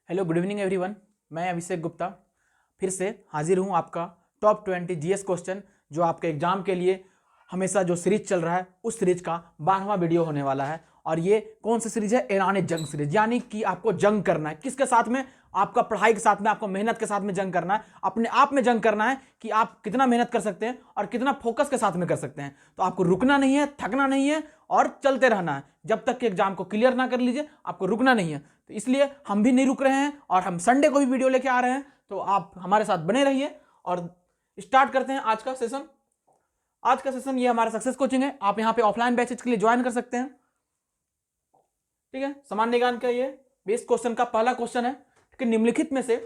Hello good evening everyone, मैं अभिषेक गुप्ता फिर से हाजिर हूँ आपका टॉप 20 जीएस क्वेश्चन जो आपके एग्जाम के लिए हमेशा जो सीरीज चल रहा है उस सीरीज का 12वां वीडियो होने वाला है। और ये कौन सी सीरीज है? ईरानी जंग सीरीज, यानी कि आपको जंग करना है। किसके साथ में? आपका पढ़ाई के साथ में, आपको मेहनत के साथ में जंग करना है, अपने आप में जंग करना है कि आप कितना मेहनत कर सकते हैं और कितना फोकस के साथ में कर सकते हैं। तो आपको रुकना नहीं है, थकना नहीं है और चलते रहना है जब तक कि एग्जाम को क्लियर ना कर लीजिए। आपको रुकना नहीं है, तो इसलिए हम भी नहीं रुक रहे हैं और हम संडे को भी वीडियो लेके आ रहे हैं। तो आप हमारे साथ बने रहिए और स्टार्ट करते हैं आज का सेशन। आज का सेशन ये हमारा सक्सेस कोचिंग है। आप यहाँ पे ऑफलाइन बैचेज के लिए ज्वाइन कर सकते हैं। ठीक है, सामान्य ज्ञान का ये बेस क्वेश्चन का पहला क्वेश्चन है कि निम्नलिखित में से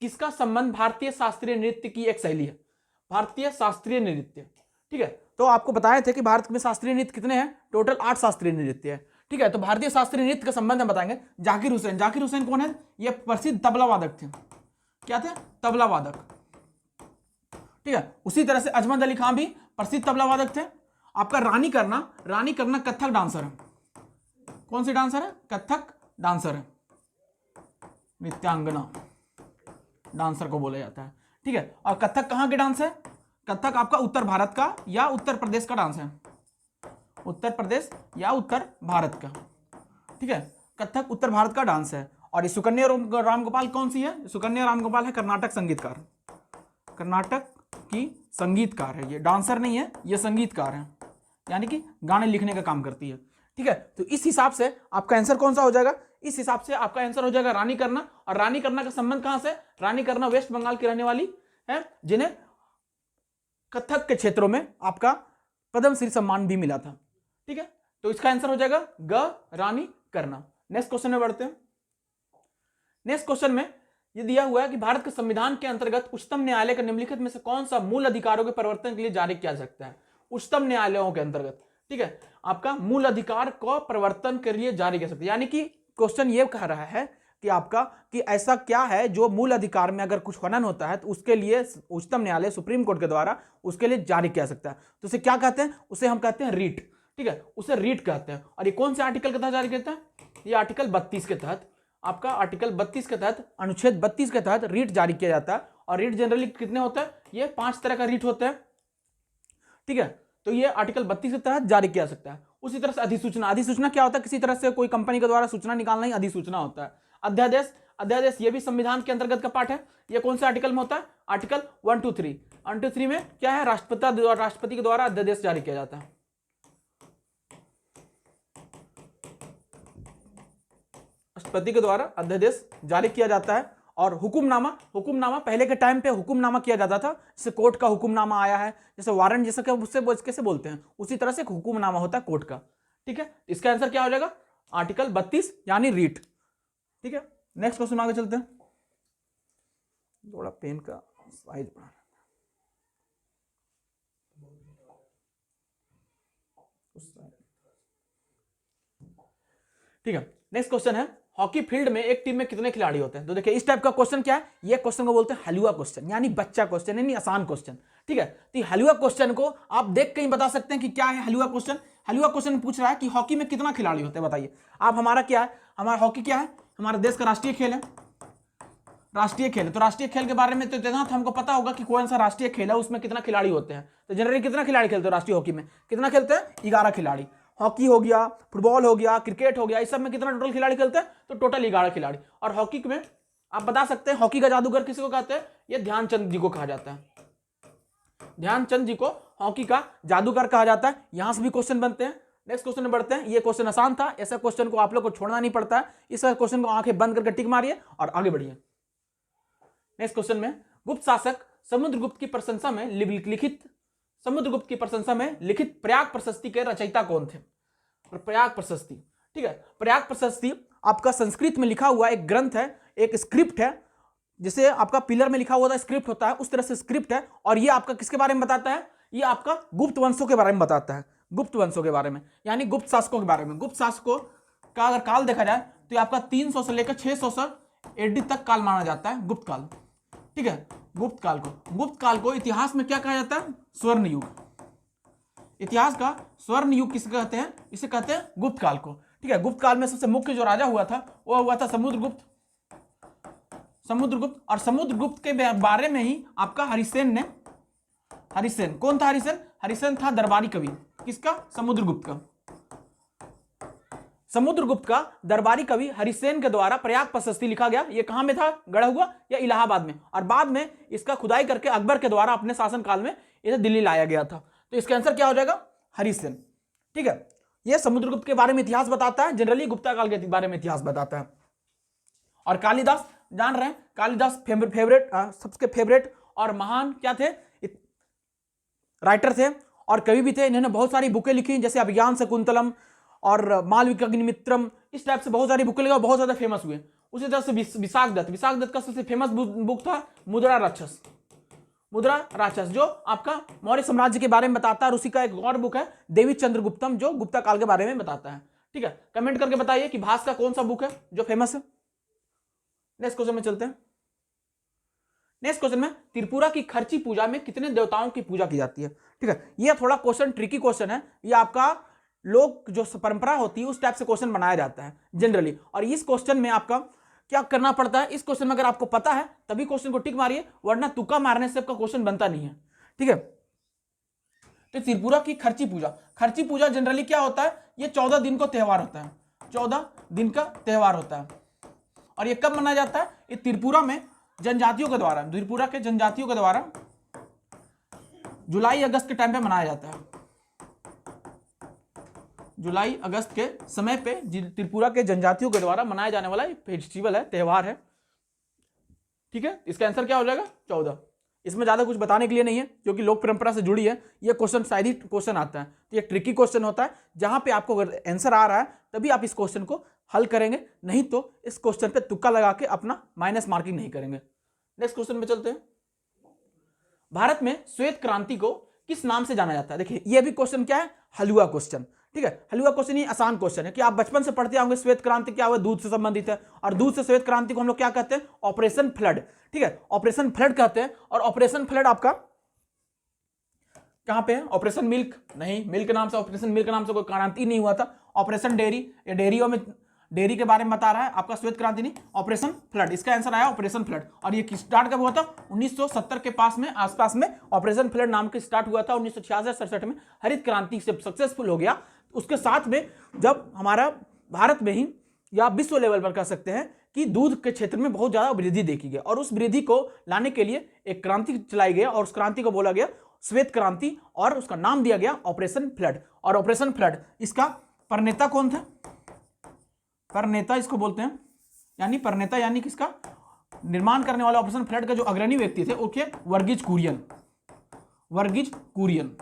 किसका संबंध भारतीय शास्त्रीय नृत्य की एक शैली है? भारतीय शास्त्रीय नृत्य। ठीक है, तो आपको बताए थे कि भारत में शास्त्रीय नृत्य कितने हैं? टोटल 8 शास्त्रीय नृत्य है। ठीक है, तो भारतीय शास्त्रीय नृत्य का संबंध हम बताएंगे। जाकिर हुसैन। जाकिर हुसैन कौन है? ये प्रसिद्ध तबला वादक थे। क्या थे? तबला वादक। ठीक है, उसी तरह से अजमत अली खान भी प्रसिद्ध तबला वादक थे। आपका रानी करना कथक डांसर है। कौन सी डांसर है? कथक डांसर है, नृत्यांगना डांसर को बोला जाता है। ठीक है, और कथक कहां के डांस है? कथक आपका उत्तर भारत का या उत्तर प्रदेश का डांस है। उत्तर प्रदेश या उत्तर भारत का। ठीक है, कथक उत्तर भारत का डांस है। और ये सुकन्या रामगोपाल कौन सी है? सुकन्या रामगोपाल है कर्नाटक संगीतकार। कर्नाटक की संगीतकार है, ये डांसर नहीं है, ये संगीतकार है, यानी कि गाने लिखने का काम करती है। ठीक है, तो इस हिसाब से आपका आंसर कौन सा हो जाएगा? इस हिसाब से आपका आंसर हो जाएगा रानी करना। और रानी करना का संबंध कहां से? रानी करना वेस्ट बंगाल की रहने वाली है, जिन्हें कथक के क्षेत्रों में आपका पद्मश्री सम्मान भी मिला था। ठीक है, तो इसका आंसर हो जाएगा ग, रानी करना। नेक्स्ट क्वेश्चन में बढ़ते हैं। नेक्स्ट क्वेश्चन में यह दिया हुआ है कि भारत के संविधान के अंतर्गत उच्चतम न्यायालय का निम्नलिखित में से कौन सा मूल अधिकारों के परिवर्तन के लिए जारी किया जा सकता है? उच्चतम न्यायालयों के अंतर्गत, ठीक है, आपका मूल अधिकार को परिवर्तन के लिए जारी किया सकता है। यानी कि क्वेश्चन ये कह रहा है कि आपका कि ऐसा क्या है जो मूल अधिकार में अगर कुछ हनन होता है तो उसके लिए उच्चतम न्यायालय सुप्रीम कोर्ट के द्वारा उसके लिए जारी किया सकता है। तो उसे क्या कहते हैं? उसे हम कहते हैं रीट। ठीक है, उसे रीट कहते हैं। और ये कौन से आर्टिकल के तहत जारी करता है? ये आर्टिकल 32 के तहत, आपका आर्टिकल 32 के तहत, अनुच्छेद 32 के तहत रीट जारी किया जाता है। और रीट जनरली कितने होते हैं? ये 5 तरह का रीट होता है। ठीक है, तो ये आर्टिकल 32 के तहत जारी किया सकता है। उसी तरह से अधिसूचना। अधिसूचना क्या होता है? किसी तरह से कोई कंपनी के द्वारा सूचना निकालना ही अधिसूचना होता है। अध्यादेश। अध्यादेश ये भी संविधान के अंतर्गत का पार्ट है। ये कौन से आर्टिकल में होता है? आर्टिकल 123। 123 में क्या है? राष्ट्रपति के द्वारा अध्यादेश जारी किया जाता है। राष्ट्रपति के द्वारा अध्यादेश जारी किया जाता है। और हुकुमनामा। हुकुमनामा पहले के टाइम पे हुकुमनामा किया जाता था, जैसे कोर्ट का हुकुमनामा आया है, जैसे वारंट जैसे उससे कैसे बोलते हैं, उसी तरह से एक हुकुमनामा होता है कोर्ट का। ठीक है, इसका आंसर क्या हो जाएगा? आर्टिकल 32 यानी रीट। ठीक है, नेक्स्ट क्वेश्चन आगे चलते हैं। थोड़ा पेन का साइज बढ़ा। ठीक है, नेक्स्ट क्वेश्चन है हॉकी फील्ड में एक टीम में कितने खिलाड़ी होते हैं? तो देखिए, इस टाइप का क्वेश्चन क्या है? ये क्वेश्चन को बोलते हैं हलवा क्वेश्चन, यानी बच्चा क्वेश्चन, यानी आसान क्वेश्चन। ठीक है, तो हलवा क्वेश्चन को आप देख के ही बता सकते हैं कि क्या है हलवा क्वेश्चन। हलवा क्वेश्चन पूछ रहा है कि हॉकी में कितना खिलाड़ी होते हैं, बताइए आप। हमारा क्या है? हमारा हॉकी क्या है? हमारे देश का राष्ट्रीय खेल है। राष्ट्रीय खेल है, तो राष्ट्रीय खेल के बारे में तो इतना हमको पता होगा कि कौन सा राष्ट्रीय खेल है, उसमें कितना खिलाड़ी होते हैं। तो जनरली कितना खिलाड़ी खेलते हैं राष्ट्रीय हॉकी में? कितना खेलते हैं? 11 खिलाड़ी। हॉकी हो गया, फुटबॉल हो गया, क्रिकेट हो गया, इस सब में कितना टोटल खिलाड़ी खेलते हैं? तो टोटल 11 खिलाड़ी। और हॉकी में आप बता सकते हैं हॉकी का जादूगर किसी को कहते हैं? ये ध्यानचंद जी को कहा जाता है। ध्यानचंद जी को हॉकी का जादूगर कहा जाता है। यहां से भी क्वेश्चन बनते हैं। नेक्स्ट क्वेश्चन में बढ़ते हैं। ये क्वेश्चन आसान था, ऐसा क्वेश्चन को आप लोग को छोड़ना नहीं पड़ता है। इस क्वेश्चन को आंखें बंद करके टिक मारिए और आगे बढ़िए। नेक्स्ट क्वेश्चन में गुप्त शासक समुद्रगुप्त की प्रशंसा में लिखित प्रयाग प्रशस्ति के रचयिता कौन थे? प्रयाग प्रशस्ति। ठीक है, प्रयाग प्रशस्ति आपका संस्कृत में लिखा हुआ एक ग्रंथ है, एक स्क्रिप्ट है, जिसे आपका पिलर में लिखा हुआ स्क्रिप्ट होता है, उस तरह से स्क्रिप्ट है। और ये आपका किसके बारे में बताता है? ये आपका गुप्त वंशों के बारे में बताता है। गुप्त वंशों के बारे में, यानी गुप्त शासकों के बारे में। गुप्त शासकों का अगर काल देखा जाए तो ये आपका 300 से लेकर 600 AD तक काल माना जाता है, गुप्त काल। ठीक है, गुप्त काल को इतिहास में क्या कहा जाता है? स्वर्ण युग। इतिहास का स्वर्ण युग किसे कहते हैं? इसे कहते हैं गुप्त काल को। ठीक है, गुप्त काल में सबसे मुख्य जो राजा हुआ था वो हुआ था समुद्रगुप्त। समुद्रगुप्त, और समुद्रगुप्त के बारे में ही आपका हरिसेन ने, हरिसेन कौन था? हरिसेन, हरिसेन था दरबारी कवि। किसका? समुद्रगुप्त का। समुद्रगुप्त का दरबारी कवि हरिसेन के द्वारा प्रयाग प्रशस्ति लिखा गया। ये कहां में था गढ़ा हुआ? या इलाहाबाद में, और बाद में इसका खुदाई करके अकबर के द्वारा अपने शासनकाल में इसे दिल्ली लाया गया था। तो इसका आंसर क्या हो जाएगा? हरिसेन। ठीक है, यह समुद्रगुप्त के बारे में इतिहास बताता है, जनरली गुप्ता काल के बारे में इतिहास बताता है। और कालिदास जान रहे हैं, कालिदास फेवरेट, सबके फेवरेट और महान क्या थे? राइटर थे और कवि भी थे। इन्होंने बहुत सारी बुकें लिखी, जैसे अभिज्ञान शकुंतलम और मालविकाग्निमित्रम, इस टाइप से बहुत सारी बुकें लिखी और बहुत ज्यादा फेमस हुए। उसी तरह से विशाख दत्त का सबसे फेमस बुक था मुद्रा राक्षस। मुद्रा राक्षस जो आपका मौर्य साम्राज्य के बारे में बताता है। और उसी का एक और बुक है देवी चंद्रगुप्तम, जो गुप्ता काल के बारे में बताता है। ठीक है, कमेंट करके बताइए कि भास का कौन सा बुक है जो फेमस है। नेक्स्ट क्वेश्चन में चलते हैं। नेक्स्ट क्वेश्चन में, त्रिपुरा की खर्ची पूजा में कितने देवताओं की पूजा की जाती है? ठीक है, यह थोड़ा क्वेश्चन ट्रिकी क्वेश्चन है। ये आपका लोक जो परंपरा होती है उस टाइप से क्वेश्चन बनाया जाता है जनरली। और इस क्वेश्चन में आपका क्या करना पड़ता है? इस क्वेश्चन में अगर आपको पता है तभी क्वेश्चन को टिक मारिए, वरना तुक्का मारने से आपका क्वेश्चन बनता नहीं है। ठीक है, तो त्रिपुरा की खर्ची पूजा, खर्ची पूजा जनरली क्या होता है? ये 14 दिन को त्योहार होता है, 14 दिन का त्योहार होता है। और ये कब मनाया जाता है? ये त्रिपुरा में जनजातियों के द्वारा, त्रिपुरा के जनजातियों के द्वारा जुलाई अगस्त के टाइम पे मनाया जाता है। जुलाई अगस्त के समय पे त्रिपुरा के जनजातियों के द्वारा मनाया जाने वाला फेस्टिवल है, त्योहार है। ठीक है, इसका आंसर क्या हो जाएगा? 14। इसमें ज्यादा कुछ बताने के लिए नहीं है, क्योंकि लोक परंपरा से जुड़ी है। ये क्वेश्चन शायद ही क्वेश्चन आता है, तो ये ट्रिकी क्वेश्चन होता है। जहां पे आपको अगर आंसर आ रहा है तभी आप इस क्वेश्चन को हल करेंगे, नहीं तो इस क्वेश्चन पे तुक्का लगा के अपना माइनस मार्किंग नहीं करेंगे। नेक्स्ट क्वेश्चन में चलते हैं। भारत में श्वेत क्रांति को किस नाम से जाना जाता है? देखिए, ये भी क्वेश्चन क्या है? हलुआ क्वेश्चन। ठीक है, हलुआ क्वेश्चन ही आसान क्वेश्चन है कि आप बचपन से पढ़ते होंगे श्वेत क्रांति क्या हुआ? दूध से संबंधित है। और दूध से श्वेत क्रांति को हम लोग क्या कहते हैं? Operation flood. ठीक है, ऑपरेशन फ्लड कहते हैं। और ऑपरेशन फ्लड आपका कहां पे है? ऑपरेशन मिल्क नहीं, मिल्क नाम से, ऑपरेशन मिल्क नाम से कोई क्रांति नहीं हुआ था। ऑपरेशन डेयरी, ये डेयरियों में, डेयरी के बारे में बता रहा है आपका, श्वेत क्रांति नहीं, ऑपरेशन फ्लड। इसका आंसर आया ऑपरेशन फ्लड। और ये स्टार्ट कब हुआ था? 1970 के पास में, आसपास में ऑपरेशन फ्लड नाम के स्टार्ट हुआ था। 1966-67 में हरित क्रांति से सक्सेसफुल हो गया। उसके साथ में जब हमारा भारत में ही या विश्व लेवल पर कह सकते हैं कि दूध के क्षेत्र में बहुत ज्यादा वृद्धि देखी गई, और उस वृद्धि को लाने के लिए एक क्रांति चलाई गई और उस क्रांति को बोला गया श्वेत क्रांति, और उसका नाम दिया गया ऑपरेशन फ्लड। और ऑपरेशन फ्लड, इसका प्रणेता कौन था? प्रणेता इसको बोलते हैं, यानी प्रणेता यानी किसका निर्माण करने वाला ऑपरेशन फ्लड का जो अग्रणी व्यक्ति थे वो थे वर्गीज कुरियन। वर्गीज कुरियन।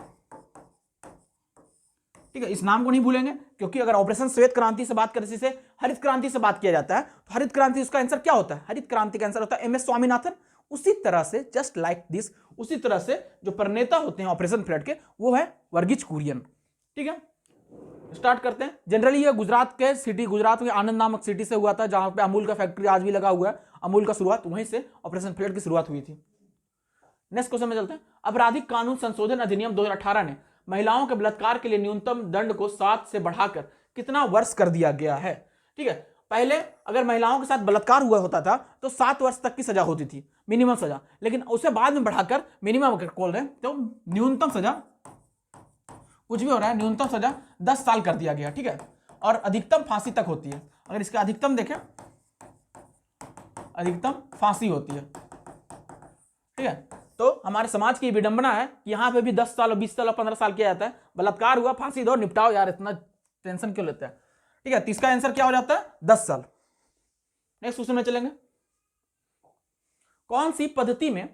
ठीक है, इस नाम को नहीं भूलेंगे, क्योंकि अगर ऑपरेशन श्वेत क्रांति से बात करें, इसे हरित क्रांति से बात किया जाता है, तो हरित क्रांति उसका आंसर क्या होता है? हरित क्रांति का आंसर होता है एम एस स्वामीनाथन। उसी तरह से जस्ट लाइक दिस, उसी तरह से जो प्रणेता होते हैं ऑपरेशन फ्लड के, वो है वर्गीज कुरियन। ठीक है, स्टार्ट करते हैं। जनरली ये गुजरात के सिटी, गुजरात के आनंद नामक सिटी से हुआ था, जहां पे अमूल का फैक्ट्री आज भी लगा हुआ है। अमूल का शुरुआत वहीं से ऑपरेशन फ्लड की शुरुआत हुई थी। नेक्स्ट क्वेश्चन में चलते हैं। आपराधिक कानून संशोधन अधिनियम 2018 ने महिलाओं के बलात्कार के लिए न्यूनतम दंड को 7 से बढ़ाकर कितना वर्ष कर दिया गया है? ठीक है, पहले अगर महिलाओं के साथ बलात्कार हुआ होता था तो 7 वर्ष तक की सजा होती थी, मिनिमम सजा, लेकिन उसे बाद में बढ़ाकर मिनिमम अगर बोल रहे हैं तो न्यूनतम सजा, कुछ भी हो रहा है, न्यूनतम सजा 10 साल कर दिया गया। ठीक है, और अधिकतम फांसी तक होती है। अगर इसका अधिकतम देखें, अधिकतम फांसी होती है। ठीक है, तो हमारे समाज की विडंबना है कि यहाँ पे भी 10 साल, 20 साल और 15 साल किया जाता है। बलात्कार हुआ, फांसी दो, निपटाओ यार, इतना टेंशन क्यों लेते हैं? ठीक है, इसका आंसर क्या हो जाता है? 10 साल। नेक्स्ट क्वेश्चन में चलेंगे। कौन सी पद्धति में,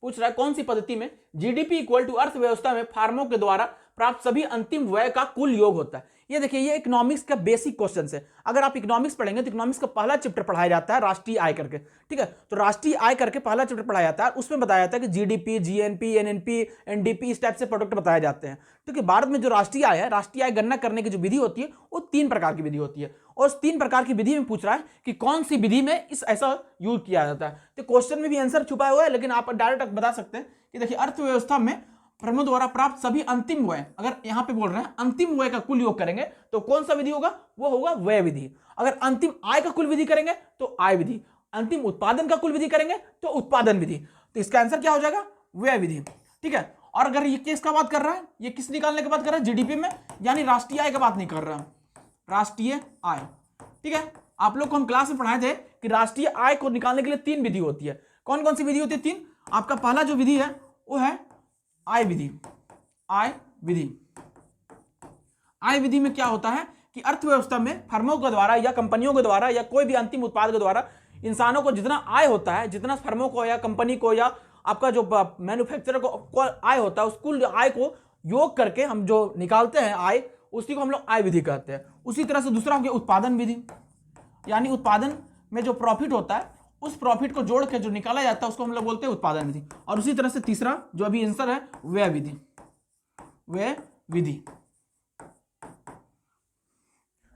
पूछ रहा है कौन सी पद्धति में जीडीपी इक्वल टू अर्थव्यवस्था में फार्मों के द्वारा प्राप्त सभी अंतिम व्यय का कुल योग होता है? ये देखिए, ये इकोनॉमिक्स का बेसिक क्वेश्चन है। अगर आप इकोनॉमिक्स पढ़ेंगे तो इकोनॉमिक्स का पहला चैप्टर पढ़ाया जाता है राष्ट्रीय आय करके। ठीक है, तो राष्ट्रीय आय करके पहला चैप्टर पढ़ाया जाता है, उसमें बताया जाता है कि जीडीपी, जीएनपी, एनएनपी, एनडीपी, इस टाइप से प्रोडक्ट बताए जाते हैं। क्योंकि भारत में जो राष्ट्रीय आय है, राष्ट्रीय आय गणना करने की जो विधि होती है वो 3 प्रकार की विधि होती है, और उस 3 प्रकार की विधि में पूछ रहा है कि कौन सी विधि में इस ऐसा यूज किया जाता है। तो क्वेश्चन में भी आंसर छुपा हुआ है, लेकिन आप डायरेक्ट बता सकते हैं कि देखिए, अर्थव्यवस्था में फर्मों द्वारा प्राप्त सभी अंतिम व्यय, अगर यहां पे बोल रहे हैं अंतिम व्यय का कुल योग करेंगे तो कौन सा विधि होगा? वो होगा व्यय विधि। अगर अंतिम आय का कुल विधि करेंगे तो आय विधि। अंतिम उत्पादन का कुल विधि करेंगे तो उत्पादन विधि। तो इसका आंसर क्या हो जाएगा? व्यय विधि। ठीक है, और अगर ये किसका बात कर रहा है, ये किस निकालने की बात कर रहा है? जीडीपी में, यानी राष्ट्रीय आय की बात नहीं कर रहा, राष्ट्रीय आय। ठीक है, आप लोग को हम क्लास में पढ़ाए थे कि राष्ट्रीय आय को निकालने के लिए 3 विधि होती है। कौन कौन सी विधि होती है? 3। आपका पहला जो विधि है वो है आय विधि। आय विधि, आय विधि में क्या होता है कि अर्थव्यवस्था में फर्मों के द्वारा या कंपनियों के द्वारा या कोई भी अंतिम उत्पाद के द्वारा इंसानों को जितना आय होता है, जितना फर्मों को या कंपनी को या आपका जो मैन्युफैक्चरर को आय होता है, उस कुल आय को योग करके हम जो निकालते हैं आय, उसी को हम लोग आय विधि कहते हैं। उसी तरह से दूसरा हो गया उत्पादन विधि, यानी उत्पादन में जो प्रॉफिट होता है उस प्रॉफिट को जोड़ के जो निकाला जाता है उसको हम लोग बोलते हैं उत्पादन विधि। और उसी तरह से तीसरा जो अभी आंसर है व्यय विधि, व्यय विधि।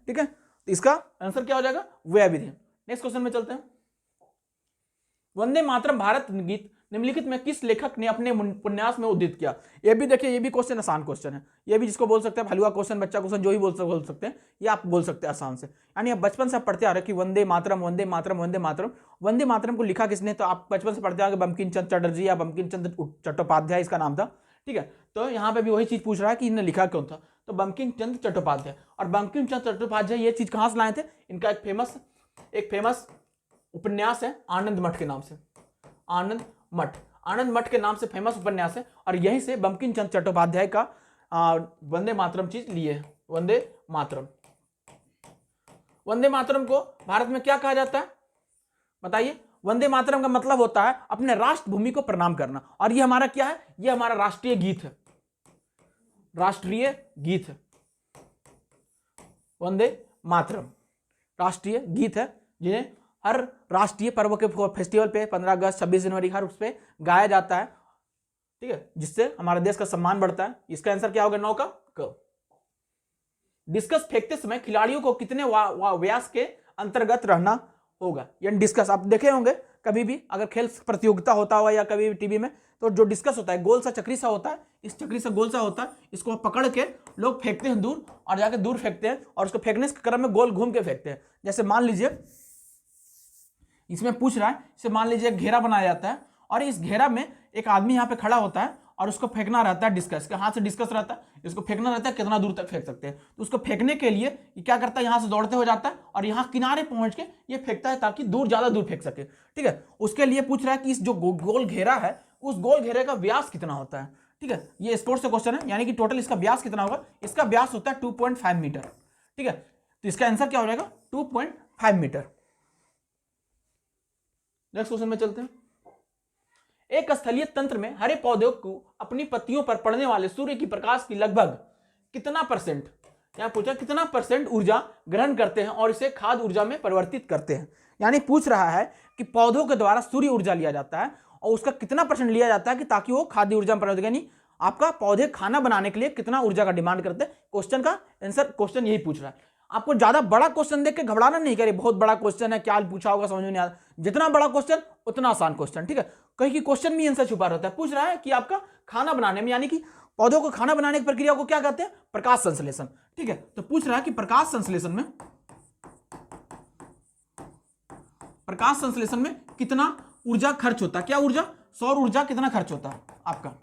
ठीक है, तो इसका आंसर क्या हो जाएगा? व्यय विधि। नेक्स्ट क्वेश्चन में चलते हैं। वंदे मातरम भारत गीत निम्नलिखित में किस लेखक ने अपने उपन्यास में उद्धृत किया? ये भी देखिए, ये भी क्वेश्चन आसान क्वेश्चन है। ये भी जिसको बोल सकते हैं हलवा क्वेश्चन, बच्चा क्वेश्चन, जो ही बोल सकते हैं, ये आप बोल सकते हैं आसान से। यानी आप बचपन से पढ़ते आ रहे कि वंदे मातरम वंदे मातरम वंदे मातरम। वंदे मातरम को लिखा किसने? तो आप बचपन से पढ़ते आ रहे बंकिम चंद्र चटर्जी या बंकिम चंद्र चट्टोपाध्याय इसका नाम था। ठीक है, तो यहाँ पे भी वही चीज पूछ रहा है कि इन्हें लिखा कौन था? तो बंकिम चंद्र चट्टोपाध्याय। और बंकिम चंद्र चट्टोपाध्याय ये चीज कहां से लाए थे? इनका एक फेमस उपन्यास है आनंद मठ के नाम से। आनंद मठ, आनंद मठ के नाम से फेमस उपन्यास है, और यहीं से बंकिम चंद्र चट्टोपाध्याय का वंदे मातरम चीज लिए है। वंदे मातरम, वंदे मातरम को भारत में क्या कहा जाता है बताइए? वंदे मातरम का मतलब होता है अपने राष्ट्र भूमि को प्रणाम करना। और ये हमारा क्या है? ये हमारा राष्ट्रीय गीत है, राष्ट्रीय गीत है। वंदे मातरम राष्ट्रीय गीत है, जिन्हें हर राष्ट्रीय पर्व के फेस्टिवल पे 15 अगस्त 26 जनवरी हर उस पे गाया जाता है। ठीक है, जिससे हमारे देश का सम्मान बढ़ता है। इसका आंसर क्या होगा? 9 का क। डिस्कस फेंकते समय खिलाड़ियों को कितने व्यास के अंतर्गत रहना होगा? यानी डिस्कस आप देखे होंगे कभी भी, अगर खेल प्रतियोगिता होता हुआ या कभी भी टीवी में, तो जो डिस्कस होता है गोल सा चक्री सा होता है, इस चक्री सा गोल सा होता है, इसको पकड़ के लोग फेंकते हैं दूर, और जाके दूर फेंकते हैं, और उसको फेंकने के क्रम में गोल घूम के फेंकते हैं। जैसे मान लीजिए इसमें पूछ रहा है, इसे मान लीजिए घेरा बनाया जाता है, और इस घेरा में एक आदमी यहाँ पे खड़ा होता है और उसको फेंकना रहता है डिस्कस के हाथ से। डिस्कस रहता है, इसको फेंकना रहता है कितना दूर तक फेंक सकते हैं। तो उसको फेंकने के लिए ये क्या करता है? यहाँ से दौड़ते हो जाता है और यहाँ किनारे पहुंच के ये फेंकता है ताकि ज्यादा दूर फेंक सके। ठीक है, उसके लिए पूछ रहा है कि इस जो गोल घेरा है, उस गोल घेरे का व्यास कितना होता है। ठीक है, ये स्पोर्ट्स से क्वेश्चन है, यानी कि टोटल इसका व्यास कितना होगा? इसका व्यास होता है 2.5 मीटर। ठीक है, तो इसका आंसर क्या हो जाएगा? 2.5 मीटर। नेक्स्ट क्वेश्चन में चलते हैं। एक स्थलीय तंत्र में हरे पौधों को अपनी पत्तियों पर पड़ने वाले सूर्य की प्रकाश की लगभग कितना परसेंट, यहां पूछा कितना परसेंट ऊर्जा ग्रहण करते हैं और इसे खाद्य ऊर्जा में परिवर्तित करते हैं। यानी पूछ रहा है कि पौधों के द्वारा सूर्य ऊर्जा लिया जाता है और उसका कितना परसेंट लिया जाता है कि ताकि वो खाद्य ऊर्जा में परिवर्तित, यानी आपका पौधे खाना बनाने के लिए कितना ऊर्जा का डिमांड करते हैं। क्वेश्चन का आंसर, क्वेश्चन यही पूछ रहा है। आपको ज्यादा बड़ा क्वेश्चन देख के घबराना नहीं, करे बहुत बड़ा क्वेश्चन है, क्या पूछा होगा समझ में नहीं आता। जितना बड़ा क्वेश्चन उतना आसान क्वेश्चन। ठीक है, कहीं की क्वेश्चन में आंसर छुपा रहता है। पूछ रहा है कि आपका खाना बनाने में, यानी कि पौधों को खाना बनाने की प्रक्रिया को क्या कहते हैं? प्रकाश संश्लेषण। ठीक है, तो पूछ रहा है कि प्रकाश संश्लेषण में कितना ऊर्जा खर्च होता है? क्या ऊर्जा? सौर ऊर्जा कितना खर्च होता है आपका?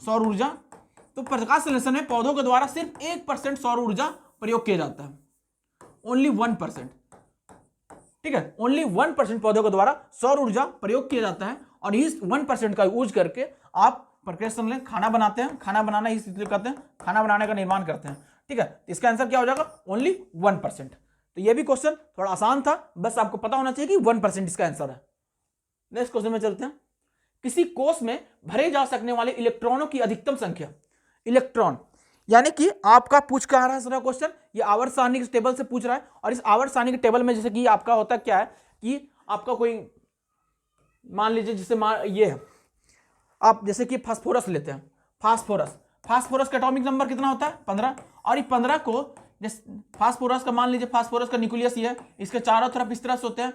सौर ऊर्जा। तो प्रकाश संश्लेषण में पौधों के द्वारा सिर्फ 1% सौर ऊर्जा प्रयोग किया जाता है, ओनली 1%। ठीक है, ओनली 1% पौधों के द्वारा सौर ऊर्जा प्रयोग किया जाता है, और इस 1% का यूज करके आप प्रकाश संश्लेषण खाना बनाते हैं। खाना बनाना इसलिए कहते हैं, खाना बनाने का निर्माण करते हैं। ठीक है, इसका आंसर क्या हो जाएगा? ओनली 1%। तो ये भी क्वेश्चन थोड़ा आसान था, बस आपको पता होना चाहिए कि 1% इसका आंसर है। नेक्स्ट क्वेश्चन में चलते हैं। किसी कोष में भरे जा सकने वाले इलेक्ट्रॉनों की अधिकतम संख्या। इलेक्ट्रॉन, यानी कि आपका पूछ कर आ रहा है क्वेश्चन, ये आवर्त सारणी के टेबल से पूछ रहा है, और इस आवर्त सारणी के टेबल में जैसे कि आपका होता क्या है कि आपका कोई मान लीजिए, जैसे ये है, आप जैसे कि फास्फोरस लेते हैं। फास्फोरस का एटॉमिक नंबर कितना होता है? 15। और ये 15 को फास्फोरस का, मान लीजिए फास्फोरस का न्यूक्लियस ये है, इसके चारों तरफ इस तरह से होते हैं।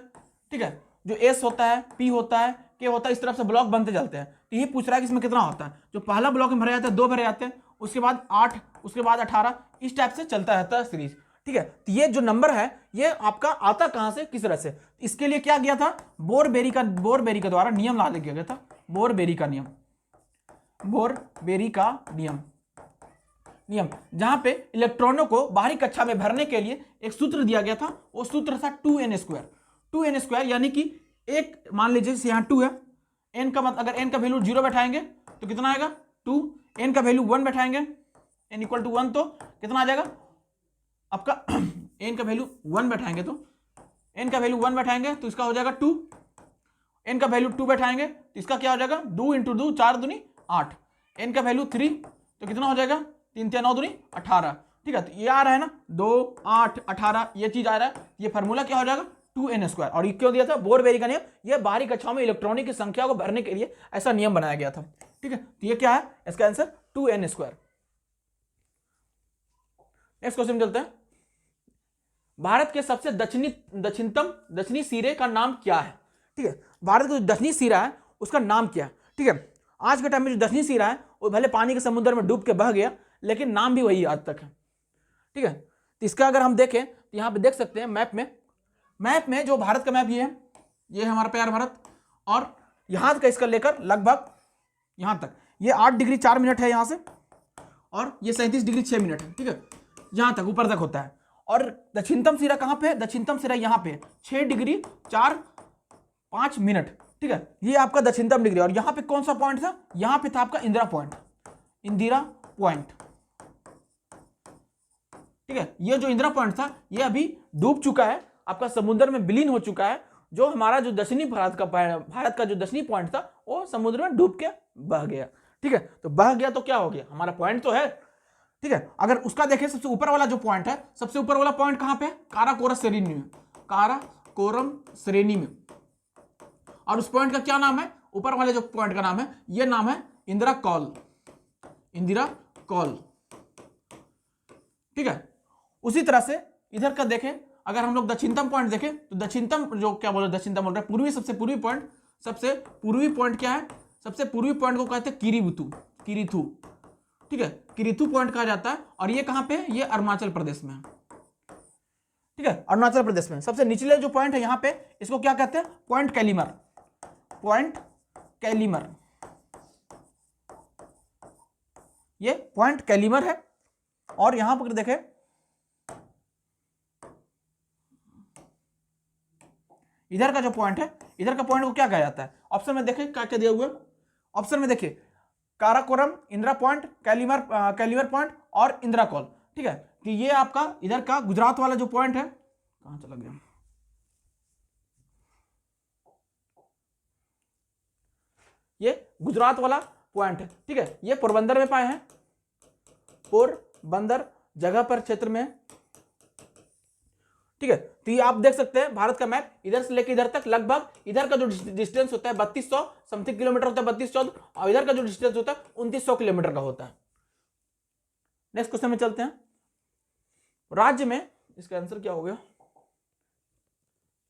ठीक है, जो एस होता है, पी होता है, के होता है, इस तरफ से ब्लॉक बनते चलते हैं। तो ये पूछ रहा है कि इसमें कितना होता है। जो पहला ब्लॉक में भरे जाते हैं 2 भरे जाते हैं, उसके बाद 8, उसके बाद 18, इस टाइप से चलता रहता है सीरीज। ठीक है, तो ये जो नंबर है ये आपका आता कहां से, किस तरह से? इसके लिए क्या किया था, बोरबेरी के द्वारा नियम लागू किया गया था, बोरबेरी का नियम, बोरबेरी का नियम, जहां पे इलेक्ट्रॉनों को बाहरी कक्षा में भरने के लिए एक सूत्र दिया गया था, वो सूत्र था 2n², 2n², यानी कि एक, मान लीजिए यहाँ 2 है, n का मतलब अगर n का वैल्यू 0 बैठाएंगे तो कितना आएगा 2, n का वैल्यू 1 बैठाएंगे, n = 1, तो कितना आ जाएगा आपका n का वैल्यू 1 बैठाएंगे तो इसका हो जाएगा 2, n का वैल्यू 2 बैठाएंगे तो इसका क्या हो जाएगा 2 × 2 4 दूनी 8, n का वैल्यू 3 तो कितना हो जाएगा 3 × 9 दूनी 18, ठीक है। तो ये आ रहा है ना 2 8 18, ये चीज आ रहा है, ये फार्मूला क्या हो जाएगा 2n²। और ये क्यों दिया था, बोरबेरी का नियम, ये बाहरी कक्षाओं में इलेक्ट्रॉनिक की संख्या को भरने के लिए ऐसा नियम बनाया गया था, ठीक है। तो ये क्या है, इसका आंसर 2n²। नेक्स्ट क्वेश्चन चलते हैं, भारत के सबसे दक्षिणी सिरे का नाम क्या है, ठीक है। भारत का जो दक्षिणी सिरा है उसका नाम क्या है, ठीक है। आज के टाइम में जो दक्षिणी सिरा है वो भले पानी के समुद्र में डूब के बह गया, लेकिन नाम भी वही आज तक है, ठीक है। तो इसका अगर हम देखें तो यहाँ पे देख सकते हैं मैप में जो भारत का मैप ये है हमारा प्यार भारत, और यहाँ का इसका लेकर लगभग यहाँ तक ये 8 डिग्री 4 मिनट है यहाँ से, और ये 37 डिग्री 6 मिनट है, ठीक है, यहाँ तक ऊपर तक होता है। और दक्षिणतम सिरा कहाँ पे है, दक्षिणतम सिरा यहाँ पे 6 डिग्री 5 मिनट, ठीक है, ये आपका दक्षिणतम डिग्री। और यहाँ पे कौन सा पॉइंट था, यहाँ पे था आपका इंदिरा पॉइंट, ठीक है। ये जो इंदिरा पॉइंट था ये अभी डूब चुका है, आपका समुद्र में विलीन हो चुका है। जो हमारा जो दक्षिणी भारत का जो दक्षिणी पॉइंट था वो समुद्र में डूब के बह गया, ठीक है। तो बह गया तो क्या हो गया, हमारा पॉइंट तो है, ठीक है। अगर उसका देखें सबसे ऊपर वाला जो पॉइंट है, सबसे ऊपर वाला पॉइंट कहां पे है, काराकोरम श्रेणी में, और उस पॉइंट का क्या नाम है, ऊपर वाले जो पॉइंट का नाम है, ये नाम है इंदिरा कॉल, ठीक है। उसी तरह से इधर का देखें, अगर हम लोग दक्षिणतम पॉइंट देखें तो दक्षिणतम जो क्या बोल रहे, दक्षिणतम बोल रहे हैं पूर्वी, सबसे पूर्वी पॉइंट क्या है, सबसे पूर्वी पॉइंट को कहते हैं किरीथू, ठीक है, किरीथू पॉइंट कहा जाता है। और ये कहां पे है, ये अरुणाचल प्रदेश में है, ठीक है, अरुणाचल प्रदेश में। सबसे निचले जो पॉइंट है यहाँ पे, इसको क्या कहते हैं, पॉइंट कैलीमर, ये पॉइंट कैलीमर है। और यहां पर देखें, इधर का जो पॉइंट है, इधर का पॉइंट को क्या कहा जाता है, ऑप्शन में देखें क्या क्या दिया हुआ है, ऑप्शन में देखिए काराकोरम, इंदिरा पॉइंट, कैलीमर पॉइंट और इंदिरा कॉल, ठीक है। कि ये आपका इधर का गुजरात वाला जो पॉइंट है, कहां चला गया, ये गुजरात वाला पॉइंट है, ठीक है। ये पोरबंदर में पाए हैं, पोरबंदर जगह पर क्षेत्र में, ठीक है। तो ये आप देख सकते हैं भारत का मैप, इधर से लेकर इधर तक लगभग, इधर का जो डिस्टेंस होता है 3200 समथिंग किलोमीटर होता है, 3214, और इधर का जो डिस्टेंस होता है 2900 किलोमीटर का होता है। नेक्स्ट क्वेश्चन में चलते हैं, राज्य में, इसका आंसर क्या हो गया,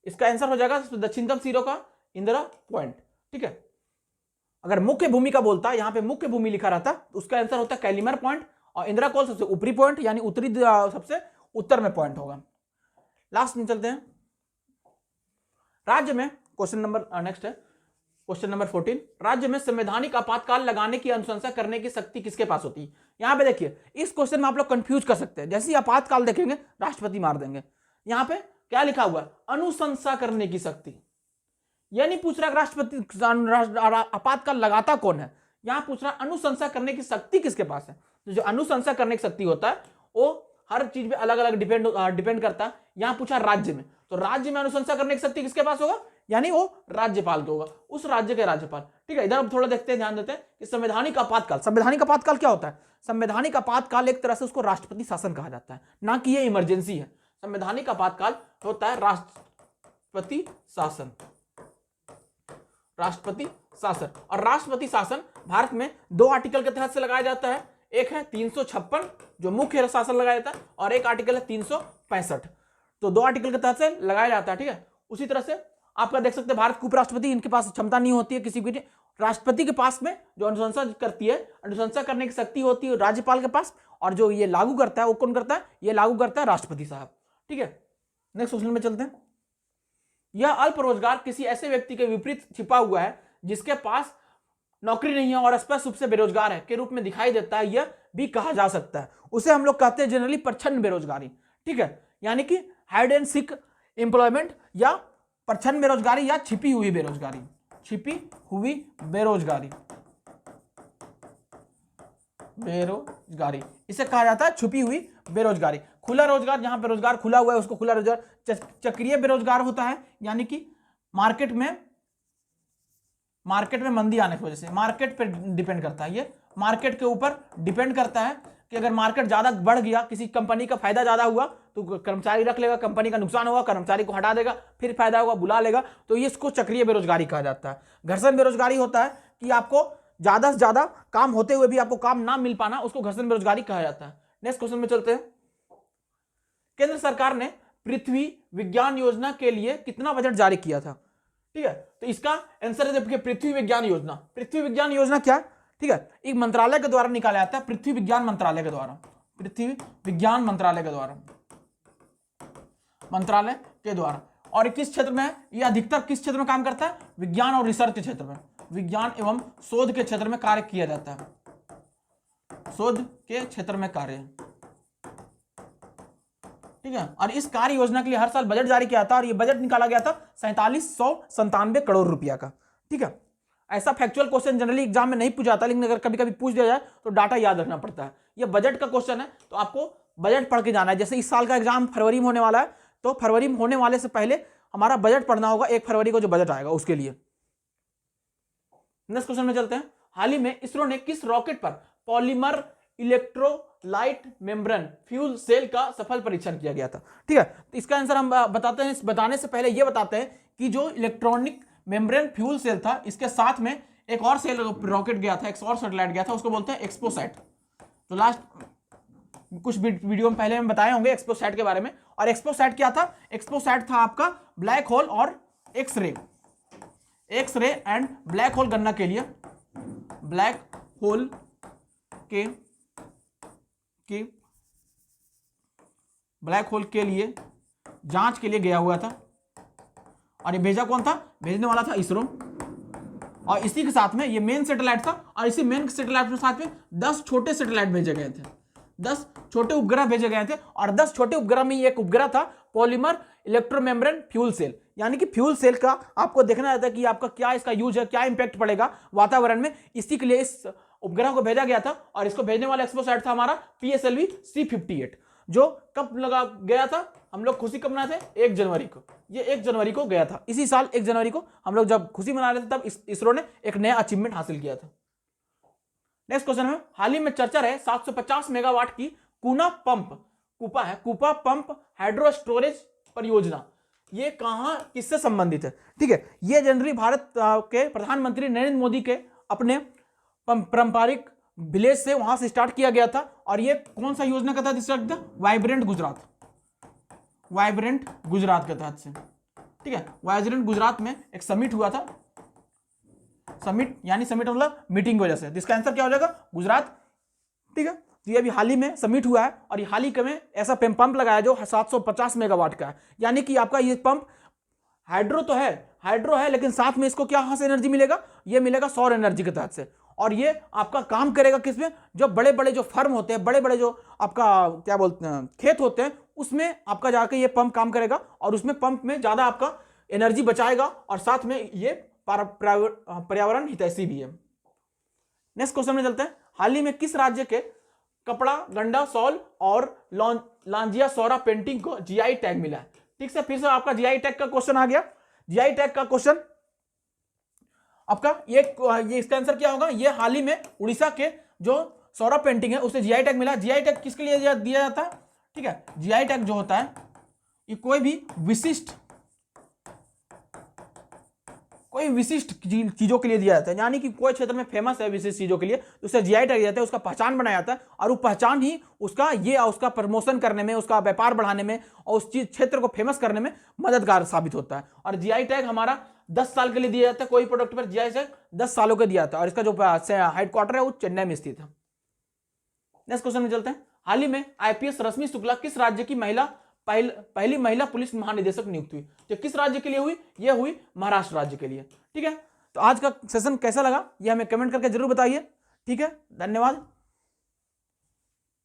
इसका आंसर हो जाएगा दक्षिणतम सिरों का इंदिरा पॉइंट, ठीक है। अगर मुख्य भूमि का बोलता है, यहां पे मुख्य भूमि लिखा रहता तो उसका आंसर होता है कैलीमर पॉइंट, और इंदिरा कॉल सबसे ऊपरी पॉइंट, यानी उत्तरी सबसे उत्तर में पॉइंट होगा। लास्ट में चलते हैं, राज्य में क्वेश्चन नंबर नेक्स्ट है क्वेश्चन नंबर 14, राज्य में संवैधानिक आपातकाल लगाने की अनुशंसा करने की शक्ति किसके पास होती है। यहां पे देखिए, इस क्वेश्चन में आप लोग कंफ्यूज कर सकते हैं, जैसे ही आपातकाल देखेंगे राष्ट्रपति मार देंगे। यहां पे क्या लिखा हुआ है, अनुशंसा करने की शक्ति, यानी पूछ रहा राष्ट्रपति आपातकाल लगाता कौन है, यहां पूछ रहा अनुशंसा करने की शक्ति किसके पास है। तो जो अनुशंसा करने की शक्ति होता है वो हर चीज पे अलग अलग डिपेंड करता है। यहां पूछा राज्य में, तो राज्य में अनुशंसा करने की शक्ति किसके पास होगा, यानी वो राज्यपाल के होगा, उस राज्य के राज्यपाल, ठीक है। इधर अब थोड़ा देखते हैं, ध्यान देते हैं कि संवैधानिक आपातकाल क्या होता है। संवैधानिक आपातकाल एक तरह से उसको राष्ट्रपति शासन कहा जाता है, ना कि ये इमरजेंसी है। संवैधानिक आपातकाल होता है राष्ट्रपति शासन, और राष्ट्रपति शासन भारत में 2 आर्टिकल के तहत से लगाया जाता है। एक है 356 जो मुख्य शासन लगाया जाता है, और एक आर्टिकल है 365, तो 2 आर्टिकल के तहत से लगाया जाता है, ठीक है। उसी तरह से आपका देख सकते हैं भारत के उपराष्ट्रपति, इनके पास क्षमता नहीं होती है किसी भी, राष्ट्रपति के पास में जो अनुशंसा करती है, अनुशंसा करने की शक्ति होती है राज्यपाल के पास, और जो ये लागू करता है वो कौन करता है, ये लागू करता है राष्ट्रपति साहब, ठीक है। नेक्स्ट क्वेश्चन में चलते हैं। यह अल्प रोजगार किसी ऐसे व्यक्ति के विपरीत छिपा हुआ है जिसके पास नौकरी नहीं है और स्पष्ट रूप से बेरोजगार है के रूप में दिखाई देता है, यह भी कहा जा सकता है। उसे हम लोग कहते हैं जनरली प्रच्छन्न बेरोजगारी। ठीक है, यानी कि हाइड एंड सीक एम्प्लॉयमेंट या प्रच्छन्न बेरोजगारी या छिपी हुई बेरोजगारी, छिपी हुई बेरोजगारी, बेरोजगारी इसे कहा जाता है छुपी हुई बेरोजगारी। खुला रोजगार, जहां पे रोजगार खुला हुआ है उसको खुला रोजगार। चक्रीय बेरोजगार होता है, यानी कि मार्केट में मंदी आने की वजह से, मार्केट पे डिपेंड करता है, ये मार्केट के ऊपर डिपेंड करता है कि अगर मार्केट ज्यादा बढ़ गया, किसी कंपनी का फायदा ज्यादा हुआ तो कर्मचारी रख लेगा, कंपनी का नुकसान होगा कर्मचारी को हटा देगा, फिर फायदा होगा बुला लेगा, तो ये इसको चक्रीय बेरोजगारी कहा जाता है। घर्षण बेरोजगारी होता है कि आपको ज्यादा से ज्यादा काम होते हुए भी आपको काम ना मिल पाना, उसको घर्षण बेरोजगारी कहा जाता है। नेक्स्ट क्वेश्चन में चलते हैं। केंद्र सरकार ने पृथ्वी विज्ञान योजना के लिए कितना बजट जारी किया था? ठीक है, तो इसका आंसर है देखिए पृथ्वी विज्ञान योजना। पृथ्वी विज्ञान योजना क्या? ठीक है, एक मंत्रालय के द्वारा निकाला जाता है, पृथ्वी विज्ञान मंत्रालय के द्वारा, पृथ्वी विज्ञान मंत्रालय के द्वारा। और किस क्षेत्र में है ये? अधिकतर किस क्षेत्र में काम करता है? विज्ञान और रिसर्च के क्षेत्र में, विज्ञान एवं शोध के क्षेत्र में कार्य किया जाता है, शोध के क्षेत्र में कार्य। ठीक है, और इस कार्य योजना के लिए हर साल बजट जारी किया था और ये बजट निकाला गया था 4797 करोड़ रुपया का। ठीक है, ऐसा फैक्चुअल क्वेश्चन जनरली एग्जाम में नहीं पूछा जाता, लेकिन अगर कभी कभी पूछ दिया जाए तो डाटा याद रखना पड़ता है। ये बजट का क्वेश्चन है तो आपको बजट पढ़ के जाना है। जैसे इस साल का एग्जाम फरवरी में होने वाला है, तो फरवरी में होने वाले से पहले हमारा बजट पढ़ना होगा, 1 फरवरी को जो बजट आएगा उसके लिए। नेक्स्ट क्वेश्चन में चलते हैं। हाल ही में इसरो ने किस रॉकेट पर polymer electrolyte membrane fuel cell का सफल परीक्षण किया गया था? ठीक है, तो इसका आंसर हम बताते हैं। बताने से पहले यह बताते हैं कि जो इलेक्ट्रॉनिक मेम्ब्रेन फ्यूल सेल था, इसके साथ में एक और सेल रॉकेट गया था, एक और सैटेलाइट गया था, उसको बोलते हैं एक्सपोसैट। तो लास्ट कुछ वीडियो में पहले हम बताए होंगे एक्सपोसैट के बारे में। और एक्सपोसैट क्या था? एक्सपोसैट था आपका ब्लैक होल और एक्सरे एंड ब्लैक होल गणना के लिए, ब्लैक होल ब्लैक होल के लिए जांच के लिए गया हुआ था। और ये भेजा कौन था? भेजने वाला था इसरो। और इसी के साथ में ये मेन सैटेलाइट था, और इसी मेन सैटेलाइट के साथ में 10 छोटे सैटेलाइट भेजे गए थे, 10 छोटे उपग्रह भेजे गए थे। और 10 छोटे उपग्रह में एक उपग्रह था पॉलीमर इलेक्ट्रोमेम्ब्रेन फ्यूल सेल। यानी कि फ्यूल सेल का आपको देखना रहता है कि आपका क्या इसका यूज है, क्या इंपैक्ट पड़ेगा वातावरण में, इसी के लिए इस उपग्रह को भेजा गया था। और इसको भेजने वाला एक्सपोसैट था हमारा PSLV C58, जो कब लगा गया था? हम लोग खुशी कब मनाए थे? 1 जनवरी को। ये 1 जनवरी को गया था, इसी साल 1 जनवरी को हम लोग जब खुशी मना रहे थे तब इसरो ने एक नया अचीवमेंट हासिल किया था। नेक्स्ट क्वेश्चन है। हाल ही में चर्चा रहे 750 मेगावाट की कूपा पंप हाइड्रो स्टोरेज परियोजना, ये कहां किससे संबंधित है? ठीक है, ये जनरली भारत के प्रधानमंत्री नरेंद्र मोदी के अपने पारंपरिक विलेज से वहां से स्टार्ट किया गया था। और ये कौन सा योजना का तहत स्टार्ट था? वाइब्रेंट गुजरात के तहत से। ठीक है, वाइब्रेंट गुजरात में एक समिट हुआ था, समिट मतलब मीटिंग की वजह से। इसका आंसर क्या हो जाएगा? गुजरात। ठीक है, तो ये अभी हाल ही में समिट हुआ है और ये हाल ही में ऐसा पंप लगाया जो 750 मेगावाट का है। यानी कि आपका ये पंप हाइड्रो है, लेकिन साथ में इसको क्या से एनर्जी मिलेगा? ये मिलेगा सौर एनर्जी के तहत से। और ये आपका काम करेगा किसमें? जो बड़े बड़े जो फर्म होते हैं, बड़े बड़े जो आपका क्या बोलते हैं खेत होते हैं, उसमें आपका जाके ये पंप काम करेगा और उसमें पंप में ज्यादा आपका एनर्जी बचाएगा और साथ में ये पर्यावरण हितैषी भी है। नेक्स्ट क्वेश्चन में चलते हैं। हाल ही में किस राज्य के कपड़ा, गंडा, शॉल और लांजिया सौरा पेंटिंग को GI टैग मिला है? ठीक से, फिर से आपका GI टैग का क्वेश्चन आ गया। GI टैग का क्वेश्चन आपका ये इसका आंसर क्या होगा? ये हाल ही में उड़ीसा के जो सौरा पेंटिंग है उसे GI टैग मिला। GI टैग किसके लिए दिया जाता है? ठीक है, GI टैग जो होता है ये कोई विशिष्ट चीजों के लिए दिया जाता है। यानी कि कोई क्षेत्र में फेमस है विशिष्ट चीजों के लिए तो उसे GI टैग दिया जाता है, उसका पहचान बनाया जाता है और वो पहचान ही उसका प्रमोशन करने में, उसका व्यापार बढ़ाने में और उस क्षेत्र को फेमस करने में मददगार साबित होता है। और GI टैग हमारा 10 साल के लिए दिया जाता है, कोई प्रोडक्ट पर GI टैग 10 सालों के दिया जाता है और इसका जो हेडक्वार्टर है वो चेन्नई में स्थित है। नेक्स्ट क्वेश्चन में चलते हैं। हाल ही में IPS रश्मि शुक्ला किस राज्य की महिला पहली महिला पुलिस महानिदेशक नियुक्त हुई। तो किस राज्य के लिए हुई? यह हुई महाराष्ट्र राज्य के लिए। ठीक है, तो आज का सेशन कैसा लगा ये हमें कमेंट करके जरूर बताइए। ठीक है, धन्यवाद।